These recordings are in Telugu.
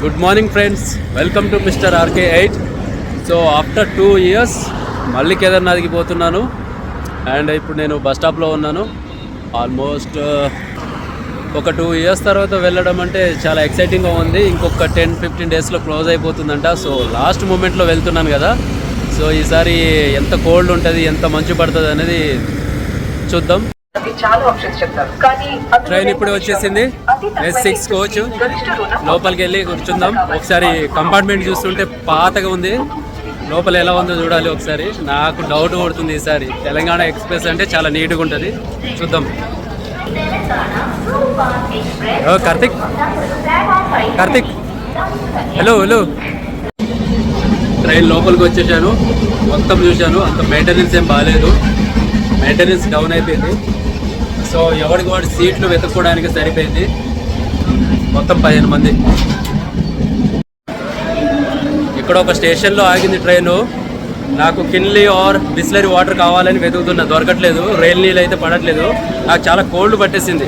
Good morning friends, welcome to mister RK8. So after 2 years మళ్ళీ కేదార్నాథ్కి పోతున్నాను. అండ్ ఇప్పుడు నేను బస్ స్టాప్లో ఉన్నాను. ఆల్మోస్ట్ ఒక 2 years తర్వాత వెళ్ళడం అంటే చాలా ఎక్సైటింగ్గా ఉంది. ఇంకొక 10-15 డేస్లో క్లోజ్ అయిపోతుందంట. సో లాస్ట్ మూమెంట్లో వెళ్తున్నాను కదా. సో ఈసారి ఎంత కోల్డ్ ఉంటుంది, ఎంత మంచు పడుతుంది అనేది చూద్దాం. ట్రైన్ ఇప్పుడు వచ్చేసింది. S6 coach. లోపలికి వెళ్ళి కూర్చుందాం. ఒకసారి కంపార్ట్మెంట్ చూస్తుంటే పాతగా ఉంది. లోపల ఎలా ఉందో చూడాలి ఒకసారి. నాకు డౌట్ పడుతుంది ఈసారి. తెలంగాణ ఎక్స్ప్రెస్ అంటే చాలా నీట్గా ఉంటుంది. చూద్దాం. కార్తిక్ హలో ట్రైన్ లోపలికి వచ్చేసాను. మొత్తం చూశాను. అంత మెయింటెనెన్స్ ఏం బాగాలేదు. మెయింటెనెన్స్ డౌన్ అయిపోయింది. సో ఎవరికి వాడి సీట్లు వెతుక్కోవడానికి సరిపోయింది. మొత్తం 15 మంది. ఇక్కడ ఒక స్టేషన్లో ఆగింది ట్రైను. నాకు కిన్లీ ఆర్ బిస్లరీ వాటర్ కావాలని వెతుకుతున్నా, దొరకట్లేదు. రైల్ నీళ్ళు అయితే పడట్లేదు. నాకు చాలా కోల్డ్ పట్టేసింది.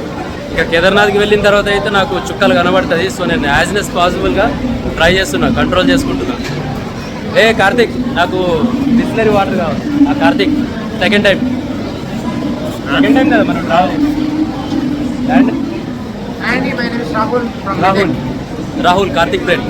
ఇక కేదార్నాథ్కి వెళ్ళిన తర్వాత అయితే నాకు చుక్కలు కనబడుతుంది. సో నేను యాజ్నెస్ పాసిబుల్గా ట్రై చేస్తున్నా, కంట్రోల్ చేసుకుంటున్నా. కార్తిక్, నాకు బిస్లరీ వాటర్ కావాలి. కార్తిక్, సెకండ్ టైం కదా మనం రాహుల్ కార్తిక్ ఫ్రెండ్.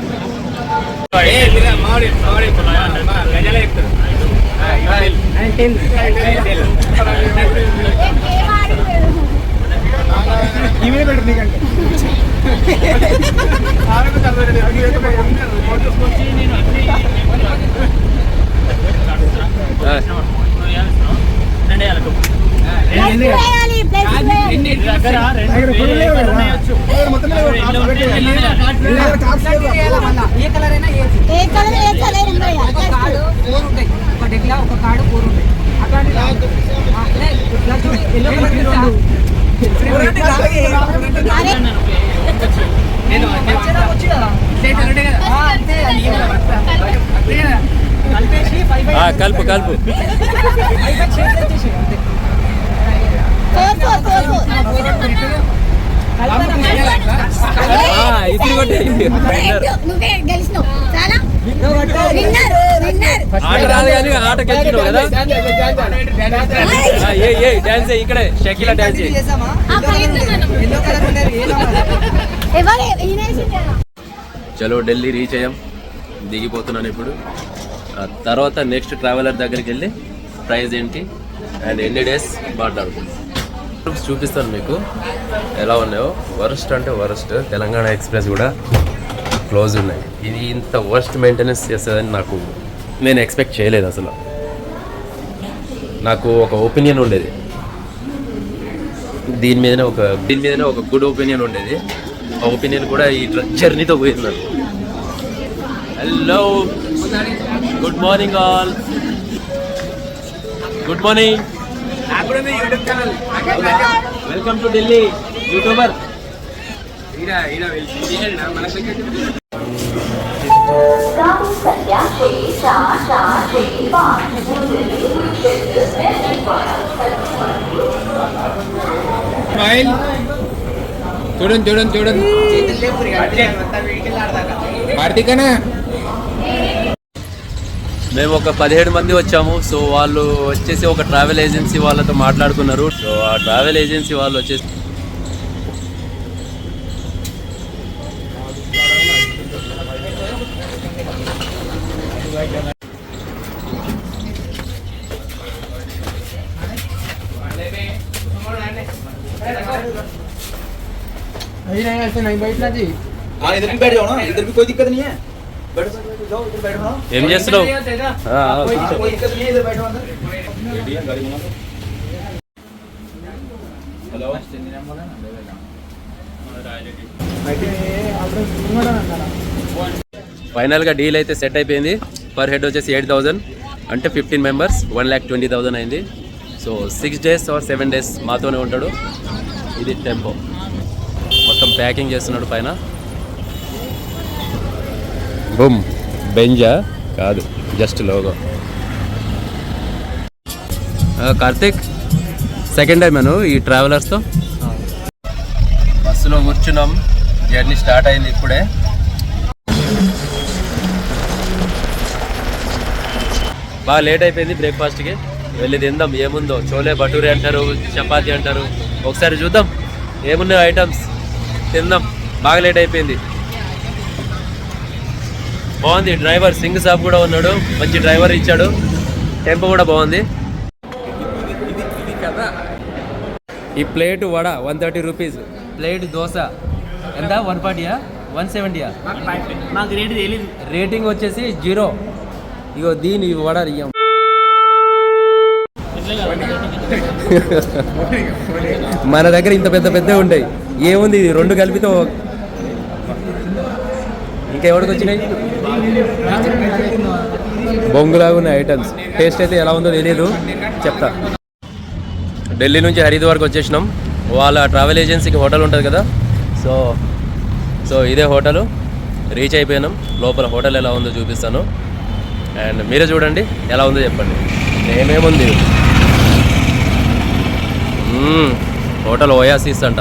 కలుపు ఆట రాదు కానీ ఆట గెలిచినావు కదా. డాన్స్ ఇక్కడే షకీలా డాన్స్. చలో ఢిల్లీ రీచ్ అయ్యాం. దిగిపోతున్నాను ఇప్పుడు. తర్వాత నెక్స్ట్ ట్రావెలర్ దగ్గరికి వెళ్ళి ప్రైస్ ఏంటి అండ్ ఎన్ని డేస్ మాట్లాడుతుంది చూపిస్తాను మీకు ఎలా ఉన్నాయో. వరస్ట్ అంటే వరస్ట్. తెలంగాణ ఎక్స్ప్రెస్ కూడా క్లోజ్ ఉన్నాయి. ఇది ఇంత వర్స్ట్ మెయింటెనెన్స్ చేస్తుందని నేను ఎక్స్పెక్ట్ చేయలేదు అసలు. నాకు ఒక ఒపీనియన్ ఉండేది దీని మీదనే ఒక గుడ్ ఒపీనియన్ ఉండేది. ఆ ఒపీనియన్ కూడా ఈ జర్నీతో పోయింది నాకు. Hello, good morning all. Good morning. Welcome to Delhi YouTuber. చూడండి కార్తీకనా. మేము ఒక 17 మంది వచ్చాము. సో వాళ్ళు వచ్చేసి ఒక ట్రావెల్ ఏజెన్సీ వాళ్ళతో మాట్లాడుకున్నారు. సో ఆ ట్రావెల్ ఏజెన్సీ వాళ్ళు వచ్చేసి ఏం చేస్తున్నావు? ఫైనల్గా డీల్ అయితే సెట్ అయిపోయింది. పర్ హెడ్ వచ్చేసి 8,000 అంటే 15 మెంబర్స్ 1,20,000 అయింది. సో 6 days or 7 days మాతోనే ఉంటాడు. ఇది టెంపో. మొత్తం ప్యాకింగ్ చేస్తున్నాడు పైన. బూమ్. బెంజా కాదు, just logo. Karthik, second time నేను ఈ ట్రావెలర్స్తో బస్సులో కూర్చున్నాం. జర్నీ స్టార్ట్ అయింది ఇప్పుడే. బాగా లేట్ అయిపోయింది బ్రేక్ఫాస్ట్కి. వెళ్ళి తిందాం ఏముందో. చోలే భటూరే అంటారు, చపాతీ అంటారు. ఒకసారి చూద్దాం ఏమున్నాయో ఐటమ్స్, తిందాం. బాగా లేట్ అయిపోయింది. బాగుంది. డ్రైవర్ సింగ్ సాబ్ కూడా ఉన్నాడు, మంచి డ్రైవర్ ఇచ్చాడు. టెంపో కూడా బాగుంది. ఈ plate vada 130 rupees, plate dosa ఎంత 140యా 170యా? నాకు రేటు తెలియదు. రేటింగ్ వచ్చేసి 0. ఇగో దీని వడ ఇయ్యం. మన దగ్గర ఇంత పెద్ద పెద్దవి ఉంటాయి. ఏముంది ఇది 2 కలిపితే ఇంకెవరికి వచ్చినాయి? బొంగులాగా ఉన్నాయి ఐటమ్స్. టేస్ట్ అయితే ఎలా ఉందో తెలియదు, చెప్తా. ఢిల్లీ నుంచి హరిద్వార్కి వచ్చేసినాం. వాళ్ళ ట్రావెల్ ఏజెన్సీకి హోటల్ ఉంటుంది కదా, సో ఇదే హోటలు. రీచ్ అయిపోయినాం. లోపల హోటల్ ఎలా ఉందో చూపిస్తాను, అండ్ మీరే చూడండి ఎలా ఉందో చెప్పండి. ఏమేముంది హోటల్ ఓయాసిస్ అంట.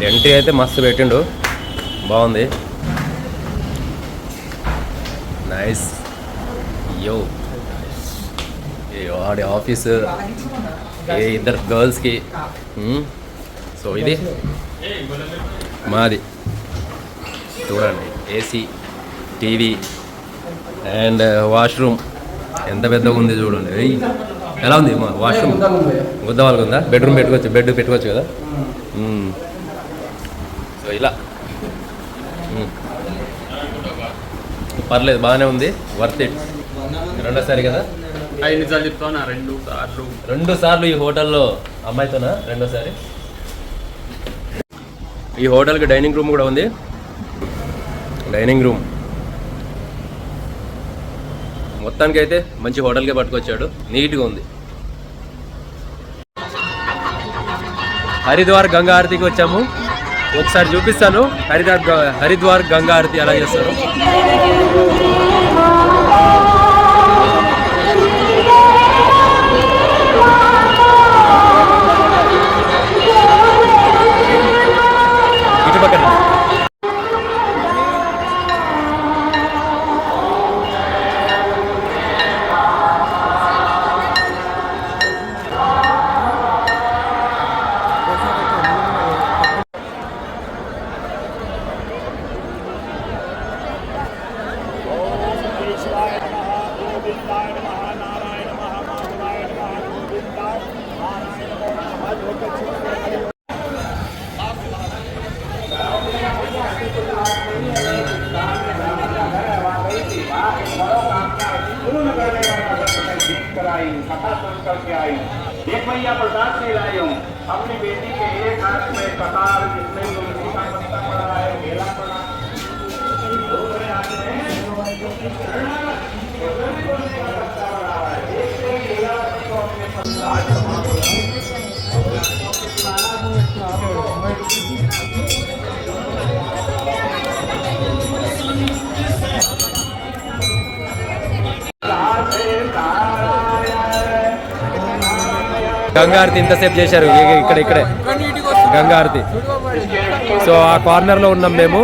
ఎంట్రీ అయితే మస్తు పెట్టిండు, బాగుంది, నైస్. యో వాడి ఆఫీస్, ఇద్దరు గర్ల్స్కి. సో ఇది మాది చూడండి. ఏసీ, టీవీ అండ్ వాష్రూమ్ ఎంత పెద్దగా ఉంది చూడండి. ఎలా ఉంది మా వాష్రూమ్? గుద్దవాళ్ళకు ఉందా? బెడ్ పెట్టుకోవచ్చు కదా. సో ఇలా పర్లేదు, బాగానే ఉంది, వర్త్ ఇట్. రెండోసారి కదా? 5 నిమిషాలు చెప్తాను. 2 సార్లు ఈ హోటల్లో అమ్మాయితోనా? రెండోసారి. ఈ హోటల్కి డైనింగ్ రూమ్ కూడా ఉంది. డైనింగ్ రూమ్ మొత్తానికి అయితే మంచి హోటల్కే పట్టుకొచ్చాడు, నీట్గా ఉంది. హరిద్వార్ గంగా ఆరతికి వచ్చాము. ఒకసారి చూపిస్తాను హరిద్వార్ గంగా ఆరతి ఎలా చేస్తారు. ఇటు పక్కన एक भैया प्रसाद से लाई हूँ अपनी बेटी के एक हाथ में कतार, जिसमें तुलसी का पत्ता पड़ा है, केला पड़ा, दूसरे हाथ में గంగా ఆరతి ఇంతసేపు చేశారు. ఇక్కడే గంగా ఆరతి. సో ఆ కార్నర్లో ఉన్నాం మేము.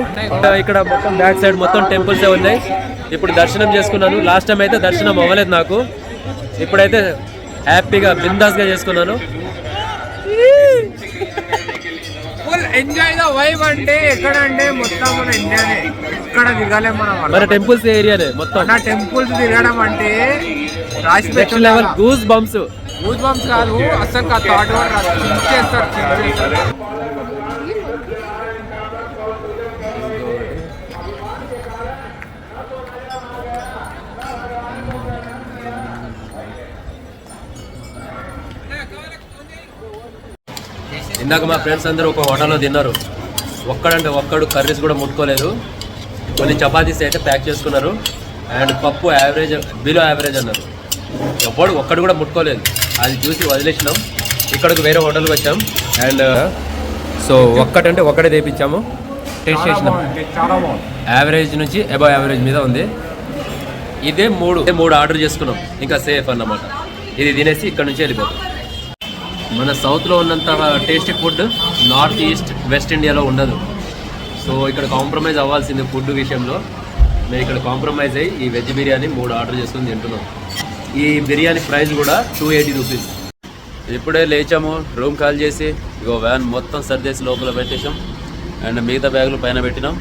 ఇక్కడ మొత్తం బ్యాక్ సైడ్ మొత్తం టెంపుల్సే ఉన్నాయి. ఇప్పుడు దర్శనం చేసుకున్నాను. లాస్ట్ టైం అయితే దర్శనం అవ్వలేదు నాకు. ఇప్పుడైతే హ్యాపీగా బిందాస్గా చేసుకున్నాను. Full enjoy the vibe. అంటే ఎక్కడ అంటే మొత్తం మన ఇండియానే, ఎక్కడ దిగాలే మన టెంపుల్స్ ఏరియానే మొత్తం. నా టెంపుల్స్ తిరగడం అంటే రాసి నెక్స్ట్ లెవెల్ గూస్ బంప్స్ కాదు అసలు థాట్ చేస్తారు. ఇందాక మా ఫ్రెండ్స్ అందరూ ఒక హోటల్లో తిన్నారు. ఒక్కడు కర్రీస్ కూడా ముట్టుకోలేదు. కొన్ని చపాతీస్ అయితే ప్యాక్ చేసుకున్నారు. అండ్ పప్పు యావరేజ్, బిలో యావరేజ్ అన్నారు. ఒక్కడు కూడా ముట్టుకోలేదు. అది చూసి వదిలేసినాం. ఇక్కడికి వేరే హోటల్కి వచ్చాం. అండ్ సో ఒక్కటే తెప్పించాము, టేస్ట్ చేసినాం. యావరేజ్ నుంచి అబవ్ యావరేజ్ మీద ఉంది. ఇదే మూడు ఆర్డర్ చేసుకున్నాం. ఇంకా సేఫ్ అన్నమాట. ఇది తినేసి ఇక్కడ నుంచి వెళ్ళిపోతాం. మన సౌత్లో ఉన్నంత tasty food north east west ఇండియాలో ఉండదు. సో ఇక్కడ కాంప్రమైజ్ అవ్వాల్సింది ఫుడ్ విషయంలో. మేము ఇక్కడ కాంప్రమైజ్ అయ్యి ఈ వెజ్ బిర్యానీ 3 ఆర్డర్ చేసుకుని తింటున్నాం. ఈ బిర్యానీ ప్రైస్ కూడా 280 రూపీస్. ఇప్పుడే లేచాము, రూమ్ కాల్ చేసి ఇగో వ్యాన్ మొత్తం సర్దేసి లోపల పెట్టేసాం. అండ్ మిగతా బ్యాగులు పైన పెట్టినాం.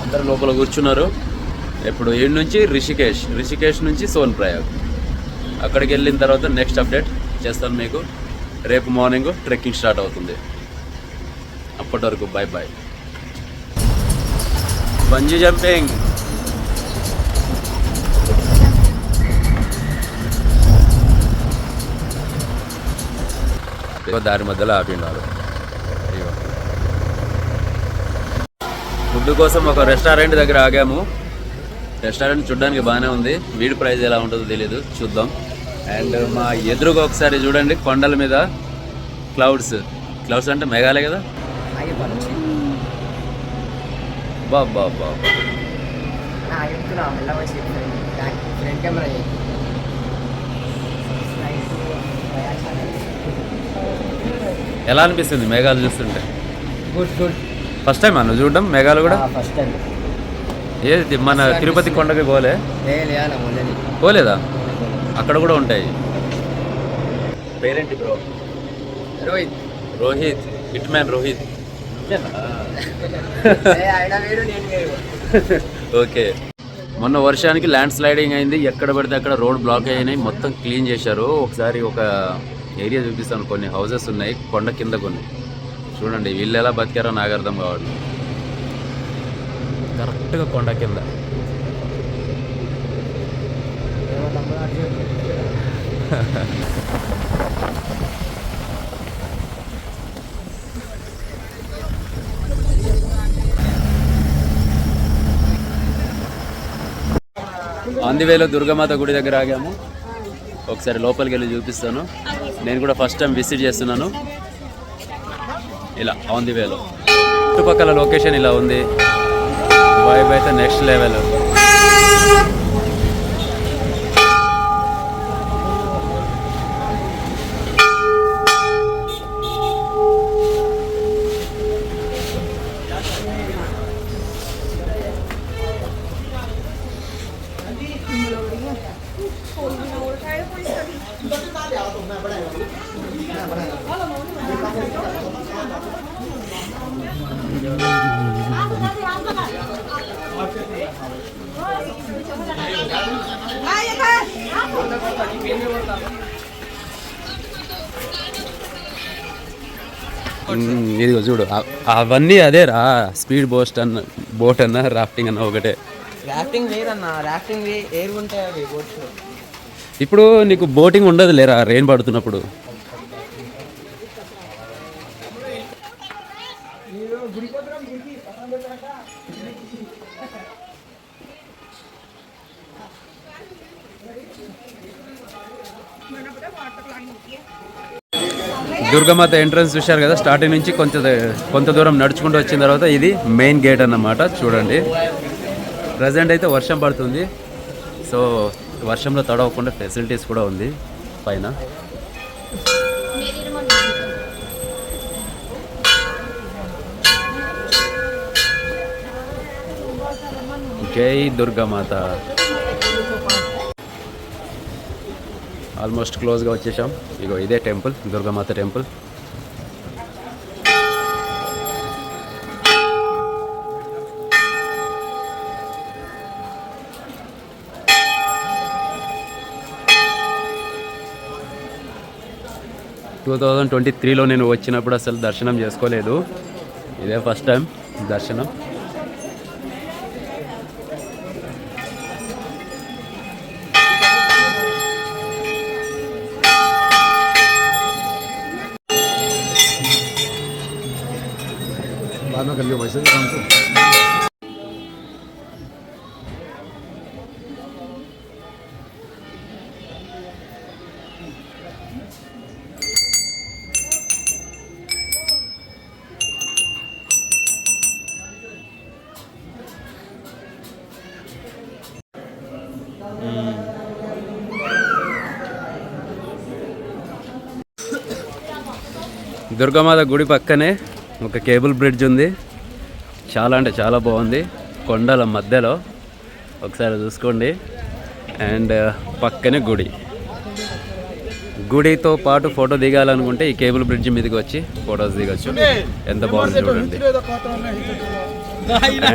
అందరు లోపల కూర్చున్నారు. ఇప్పుడు ఈడ్ నుంచి రిషికేష్ నుంచి సోన్ ప్రయాగ్. అక్కడికి వెళ్ళిన తర్వాత నెక్స్ట్ అప్డేట్ చేస్తాను మీకు. రేపు మార్నింగ్ ట్రెక్కింగ్ స్టార్ట్ అవుతుంది. అప్పటి వరకు బాయ్ బాయ్. బంజీ జంపింగ్ దారి మధ్యలో ఆపిండారు. ఫుడ్ కోసం ఒక రెస్టారెంట్ దగ్గర ఆగాము. రెస్టారెంట్ చూడడానికి బాగానే ఉంది. వీడి ప్రైస్ ఎలా ఉంటుందో తెలియదు, చూద్దాం. అండ్ మా ఎదురుగా ఒకసారి చూడండి, కొండల మీద క్లౌడ్స్ అంటే మేఘాలే కదా. బాబా ఎలా అనిపిస్తుంది మేఘాలు చూస్తుంటే? గుడ్. ఫస్ట్ టైం అన్న చూడడం మేఘాలు కూడా? First time. ఏది మన తిరుపతి కొండకి పోలేదా? అక్కడ కూడా ఉంటాయి. పేరేంటి bro? Rohit hit man Rohit. Okay. మొన్న వర్షానికి ల్యాండ్ స్లైడింగ్ అయింది. ఎక్కడ పడితే అక్కడ రోడ్ బ్లాక్ అయినాయి. మొత్తం క్లీన్ చేశారు. ఒకసారి ఒక ఏరియా చూపిస్తాను. కొన్ని హౌసెస్ ఉన్నాయి కొండ కింద కొన్ని. చూడండి వీళ్ళు ఎలా బతికారో నాకు అర్థం కావాలి. కరెక్ట్గా కొండ కింద. ఆందివేలో దుర్గామాత గుడి దగ్గర ఆగాము. ఒకసారి లోపలికి వెళ్ళి చూపిస్తాను. నేను కూడా ఫస్ట్ టైం విజిట్ చేస్తున్నాను. ఇలా ఆందివేలో చుట్టుపక్కల లొకేషన్ ఇలా ఉంది. వైబ్ అయితే నెక్స్ట్ లెవెల్. ఇదిగో చూడు, అవన్నీ అదేరా. స్పీడ్ బోట్ అన్న రాఫ్టింగ్ అన్న ఒకటే. రాఫ్టింగ్ లేదన్న, రాఫ్టింగ్ ఎయిర్ ఉంటాయి అవి బోట్స్. ఇప్పుడు నీకు బోటింగ్ ఉండదు లేరా రెయిన్ పడుతున్నప్పుడు? దుర్గామాత ఎంట్రన్స్ చూశారు కదా. స్టార్టింగ్ నుంచి కొంత దూరం నడుచుకుంటూ వచ్చిన తర్వాత ఇది మెయిన్ గేట్ అన్నమాట. చూడండి ప్రజెంట్ అయితే వర్షం పడుతుంది. సో వర్షంలో తడవకుండా ఫెసిలిటీస్ కూడా ఉంది పైన. జై దుర్గామాత. ఆల్మోస్ట్ క్లోజ్గా వచ్చేసాం. ఇగో ఇదే టెంపుల్, దుర్గామాత టెంపుల్. టూ 2023లో నేను వచ్చినప్పుడు అసలు దర్శనం చేసుకోలేదు. ఇదే ఫస్ట్ టైం దర్శనం. कर लियो वैसे भी काम से। దుర్గామాత గుడి పక్కనే ఒక కేబుల్ బ్రిడ్జ్ ఉంది. చాలా అంటే చాలా బాగుంది. కొండల మధ్యలో ఒకసారి చూసుకోండి. అండ్ పక్కనే గుడితో పాటు ఫోటో దిగాలనుకుంటే ఈ కేబుల్ బ్రిడ్జ్ మీదకి వచ్చి ఫొటోస్ దిగచ్చు. ఎంత బాగుంది చూడండి.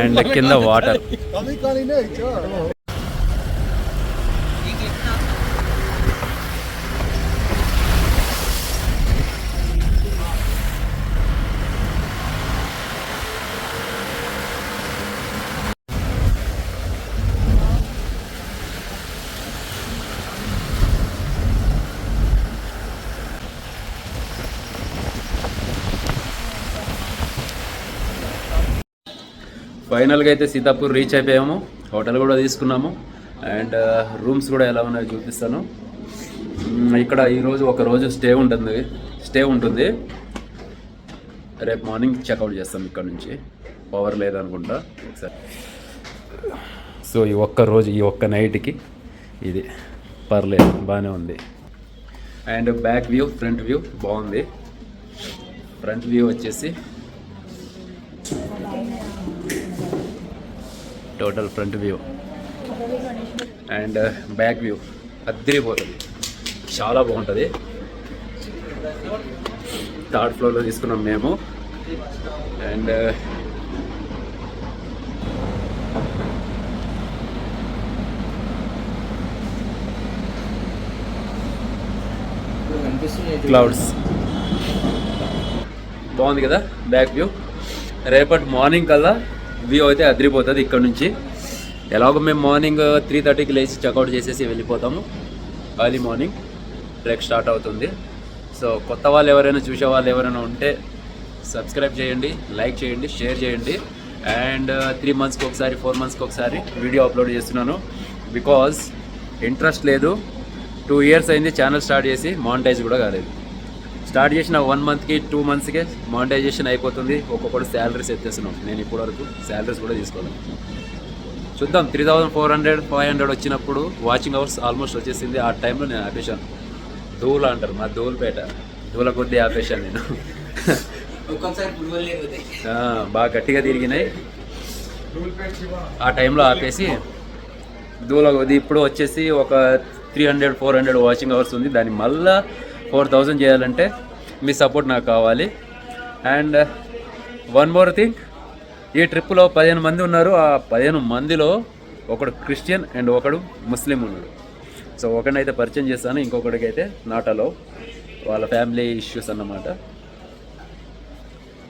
అండ్ కింద వాటర్. ఫైనల్గా అయితే సీతాపూర్ రీచ్ అయిపోయాము. హోటల్ కూడా తీసుకున్నాము. అండ్ రూమ్స్ కూడా ఎలా ఉన్నాయో చూపిస్తాను. ఇక్కడ ఈరోజు ఒక రోజు స్టే ఉంటుంది. రేపు మార్నింగ్ చెక్అవుట్ చేస్తాం ఇక్కడ నుంచి. పవర్ లేదనుకుంటా ఒకసారి. సో ఈ ఒక్క నైట్కి ఇది పర్లేదు, బాగానే ఉంది. And back view, front view బాగుంది. ఫ్రంట్ వ్యూ వచ్చేసి total front view and back view అద్దరిపోతుంది, చాలా బాగుంటుంది. థర్డ్ ఫ్లోర్లో తీసుకున్నాం మేము. అండ్ క్లౌడ్స్ బాగుంది కదా బ్యాక్ వ్యూ. రేపటి మార్నింగ్ కల్లా వ్యూ అయితే అదిరిపోతుంది ఇక్కడ నుంచి. ఎలాగో మేము మార్నింగ్ 3:30కి లేచి చెక్అవుట్ చేసేసి వెళ్ళిపోతాము. ఎర్లీ మార్నింగ్ ట్రెక్ స్టార్ట్ అవుతుంది. సో కొత్త వాళ్ళు ఎవరైనా చూసే వాళ్ళు ఎవరైనా ఉంటే సబ్స్క్రైబ్ చేయండి, లైక్ చేయండి, షేర్ చేయండి. అండ్ 3 మంత్స్కి ఒకసారి 4 మంత్స్కి ఒకసారి వీడియో అప్లోడ్ చేస్తున్నాను. బికాజ్ ఇంట్రెస్ట్ లేదు. 2 years అయింది ఛానల్ స్టార్ట్ చేసి, మానిటైజ్ కూడా కాలేదు. స్టార్ట్ చేసిన 1 monthకి 2 monthsకే మానిటైజేషన్ అయిపోతుంది. ఒక్కొక్కటి శాలరీస్ ఎత్తేస్తున్నాం. నేను ఇప్పటివరకు శాలరీస్ కూడా తీసుకోలేదు. చూద్దాం. 3,400-500 వచ్చినప్పుడు వాచింగ్ అవర్స్ ఆల్మోస్ట్ వచ్చేసింది. ఆ టైంలో నేను ఆపేశాను. దూల అంటారు, మా దూలపేట, దూల కొద్దీ ఆపేశాను నేను. బాగా గట్టిగా తిరిగినాయి. ఆ టైంలో ఆపేసి దూల కొద్దీ ఇప్పుడు వచ్చేసి ఒక 300-400 వాచింగ్ అవర్స్ ఉంది. దాన్ని మళ్ళీ 4,000 చేయాలంటే మీ సపోర్ట్ నాకు కావాలి. అండ్ వన్ మోర్ థింగ్, ఈ ట్రిప్లో 15 మంది ఉన్నారు. ఆ 15 మందిలో ఒకడు క్రిస్టియన్ అండ్ ఒకడు ముస్లిం ఉన్నాడు. సో ఒకడినైతే పరిచయం చేస్తాను, ఇంకొకడికి అయితే నాట్ అలౌ, వాళ్ళ ఫ్యామిలీ ఇష్యూస్ అన్నమాట.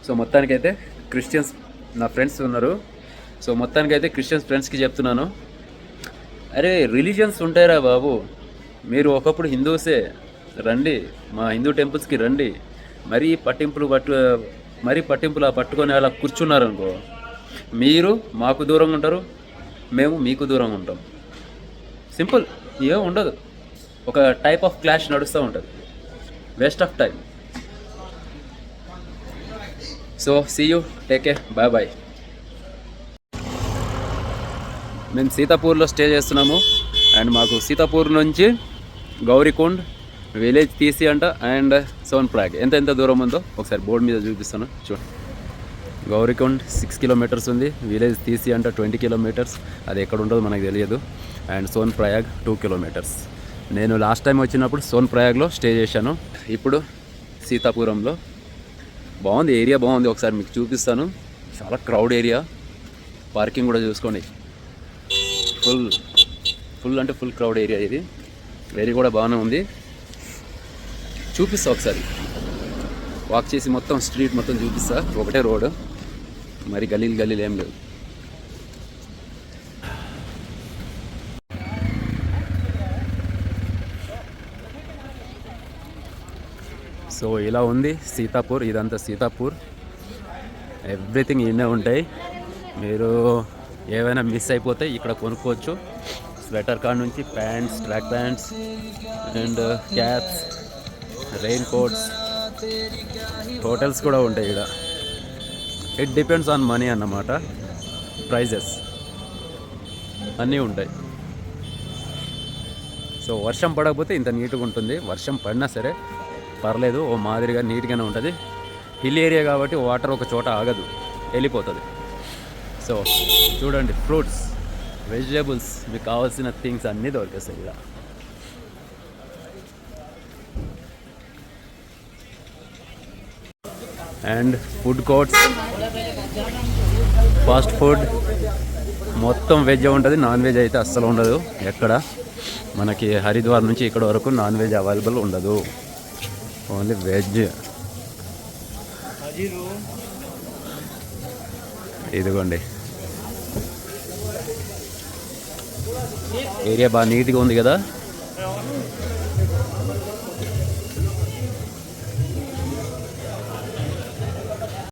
సో మొత్తానికైతే క్రిస్టియన్స్ నా ఫ్రెండ్స్ ఉన్నారు. సో మొత్తానికైతే క్రిస్టియన్స్ ఫ్రెండ్స్కి చెప్తున్నాను, అరే రిలీజియన్స్ ఉంటాయిరా బాబు, మీరు ఒకప్పుడు హిందూసే, రండి మా హిందూ టెంపుల్స్కి రండి. మరీ పట్టింపులా పట్టుకొని అలా కూర్చున్నారనుకో, మీరు మాకు దూరంగా ఉంటారు, మేము మీకు దూరంగా ఉంటాం. సింపుల్, ఏం ఉండదు. ఒక టైప్ ఆఫ్ క్లాష్ నడుస్తూ ఉంటుంది. Waste of time. So see you, take care, bye bye. మేము సీతాపూర్లో స్టే చేస్తున్నాము. అండ్ మాకు సీతాపూర్ నుంచి గౌరీకొండ్ విలేజ్ తీసి అంట అండ్ సోన్ప్రయాగ్ ఎంత దూరం ఉందో ఒకసారి బోర్డు మీద చూపిస్తాను చూడండి. గౌరీకొండ్ 6 kilometers ఉంది. విలేజ్ తీసి అంట 20 kilometers. అది ఎక్కడ ఉంటుందో మనకు తెలియదు. And Sonprayag 2 kilometers. నేను లాస్ట్ టైం వచ్చినప్పుడు సోన్ప్రయాగ్లో స్టే చేశాను. ఇప్పుడు సీతాపురంలో. బాగుంది, ఏరియా బాగుంది. ఒకసారి మీకు చూపిస్తాను. చాలా క్రౌడ్ ఏరియా. పార్కింగ్ కూడా చూసుకోండి. ఫుల్ అంటే ఫుల్ క్రౌడ్ ఏరియా ఇది. ఏరియా కూడా బాగానే ఉంది. చూపిస్తా ఒకసారి వాక్ చేసి మొత్తం స్ట్రీట్ మొత్తం చూపిస్తా. ఒకటే రోడ్, మరి గలీలు ఏం లేవు. సో ఇలా ఉంది సీతాపూర్. ఇదంతా సీతాపూర్. ఎవ్రీథింగ్ ఇన్నే ఉంటాయి. మీరు ఏవైనా మిస్ అయిపోతే ఇక్కడ కొనుక్కోవచ్చు. స్వెటర్ కాడ నుంచి pants, track pants and caps, rain coats, hotels కూడా ఉంటాయి ఇక్కడ. ఇట్ డిపెండ్స్ ఆన్ మనీ అన్నమాట. ప్రైజెస్ అన్నీ ఉంటాయి. సో వర్షం పడకపోతే ఇంత నీట్గా ఉంటుంది. వర్షం పడినా సరే పర్లేదు, ఓ మాదిరిగా నీట్గానే ఉంటుంది. హిల్ ఏరియా కాబట్టి వాటర్ ఒక చోట ఆగదు, వెళ్ళిపోతుంది. సో చూడండి, ఫ్రూట్స్ వెజిటేబుల్స్ మీకు కావాల్సిన థింగ్స్ అన్నీ దొరికేస్తాయి ఇక్కడ. And food courts, fast food మొత్తం వెజ్ ఉంటుంది, నాన్ వెజ్ అయితే అస్సలు ఉండదు. ఎక్కడ మనకి హరిద్వార్ నుంచి ఇక్కడ వరకు నాన్ వెజ్ అవైలబుల్ ఉండదు, ఓన్లీ వెజ్. ఇదిగోండి ఏరియా బాగా నీట్గా ఉంది కదా.